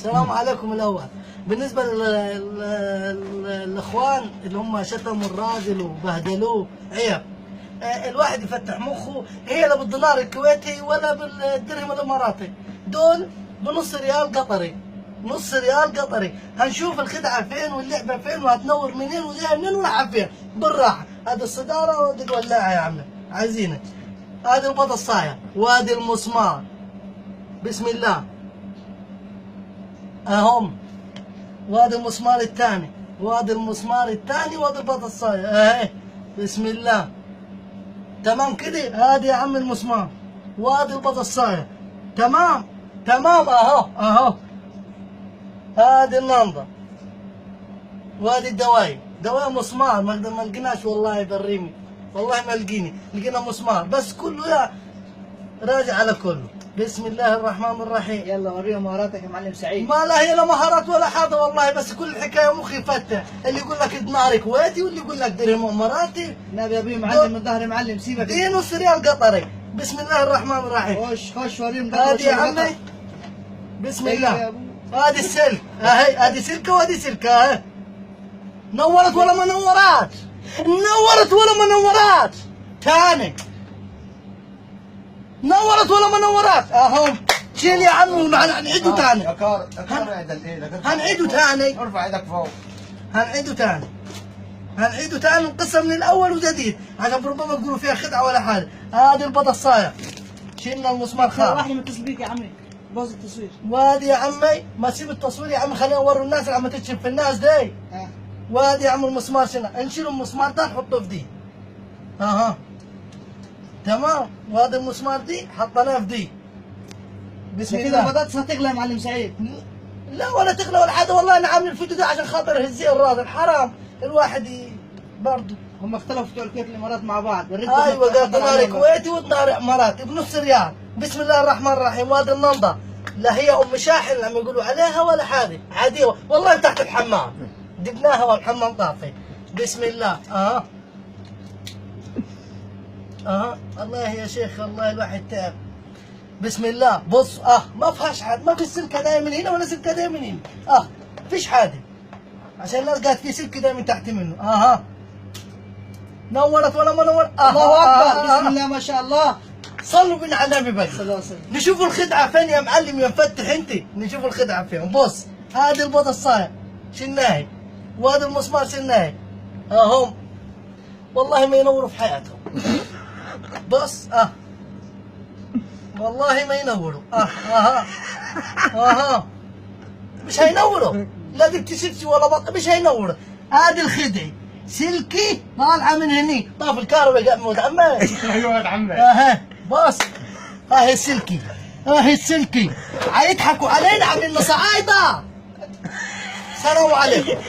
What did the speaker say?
السلام عليكم. الاول بالنسبه للاخوان اللي هم شتموا الراجل وبهدلوه عيب. الواحد يفتح مخه، هي لا بالدولار الكويتي ولا بالدرهم الاماراتي، دول بنص ريال قطري، نص ريال قطري. هنشوف الخدعه فين واللعبه فين وهتنور منين وجايه منين ونلعب فين بالراحه. هذه الصداره وهذه الولاعه يا عمي عايزينك. هذه البطه الصايع وهذه المسمار. بسم الله اهم. وهذا المسمار الثاني وهذا المسمار الثاني وهذا البطه الصايع اهي. بسم الله تمام كده. هذه يا عم المسمار وهذه البطه الصايع. تمام تمام اهو اهو. هذه النمضه وهذه الدواية، دواية مسمار ما لقيناش والله بريمي، والله ما لقينا مسمار بس كله يا راجع على كله. بسم الله الرحمن الرحيم. يلا وريهم مهاراتك يا معلم سعيد. ما لا هي لا مهارات ولا حاجه والله، بس كل الحكايه مخي فتح، اللي يقول لك دينار كويتي واللي يقول لك درهم اماراتي. نبي ابي معلم من ظهري معلم سيبك. دي نص ريال قطري. بسم الله الرحمن الرحيم. خش وريهم. هذه يا عمي بسم الله. هذه السلك اهي، هذه سلكه وهذه سلكه اهي. نورت ولا ما نورت؟ نورت ولا ما نورت؟ ثاني نورت ولا ما نورت؟ اهم. شيل يا عم هنعيده ثاني. هنعيده ثاني. ارفع ايدك فوق. هنعيده ثاني القصه من الاول وجديد عشان ربما تقولوا فيها خدعه ولا حاجه. هذه البطه الصايع شيلنا المسمار خالص. واحد متصل بيك يا عمي باظ التصوير. وادي يا عمي ما تسيب التصوير يا عمي، خلينا نوري الناس اللي عم تكشف في الناس دي. وادي يا عم المسمار شنو؟ نشيل المسمار ده نحطه في دي. اها تمام. وهذا المسمار دي حطيناه في دي. بسم الله. كده البطاطس هتغلى يا معلم سعيد. لا ولا تغلى ولا حاجه والله. انا عامل الفيديو ده عشان خاطر هزي الراجل، حرام الواحد برضه. هم اختلفوا بتوع الكويت والامارات مع بعض. ايوه قال دينار كويتي ودينار اماراتي بنص ريال. بسم الله الرحمن الرحيم. وهذا النمضه لا هي ام شاحن اللي عم يقولوا عليها ولا حاجه، عاديه والله تحت الحمام جبناها والحمام طافي. بسم الله الله يا شيخ الله الواحد تعب. بسم الله بص ما فيهاش حد، ما في سلكه دايما من هنا ولا سلكه دايما من هنا. فيش حاجه عشان الناس قالت في سلك دايما تحت منه. نورت ولا ما نورت؟ الله اكبر. بسم الله ما شاء الله. صلوا بنا على النبي بقى. صلى الله عليه وسلم. نشوفوا الخدعه فين يا معلم يا مفتح انت. نشوفوا الخدعه فين. بص هذه البطه الصايع شلناها وهذا المسمار شلناه هم. والله ما ينوروا في حياتهم. بص والله ما ينوروا. مش هينوروا. لا جبت سلكي ولا بطه مش هينوروا. هذه الخدعه سلكي طالعه من هني طاف الكهرباء قاعد موت عمي. ايوه يا عمي. بص هاي السلكي السلكي هيضحكوا علينا عاملين صعايده. السلام عليكم.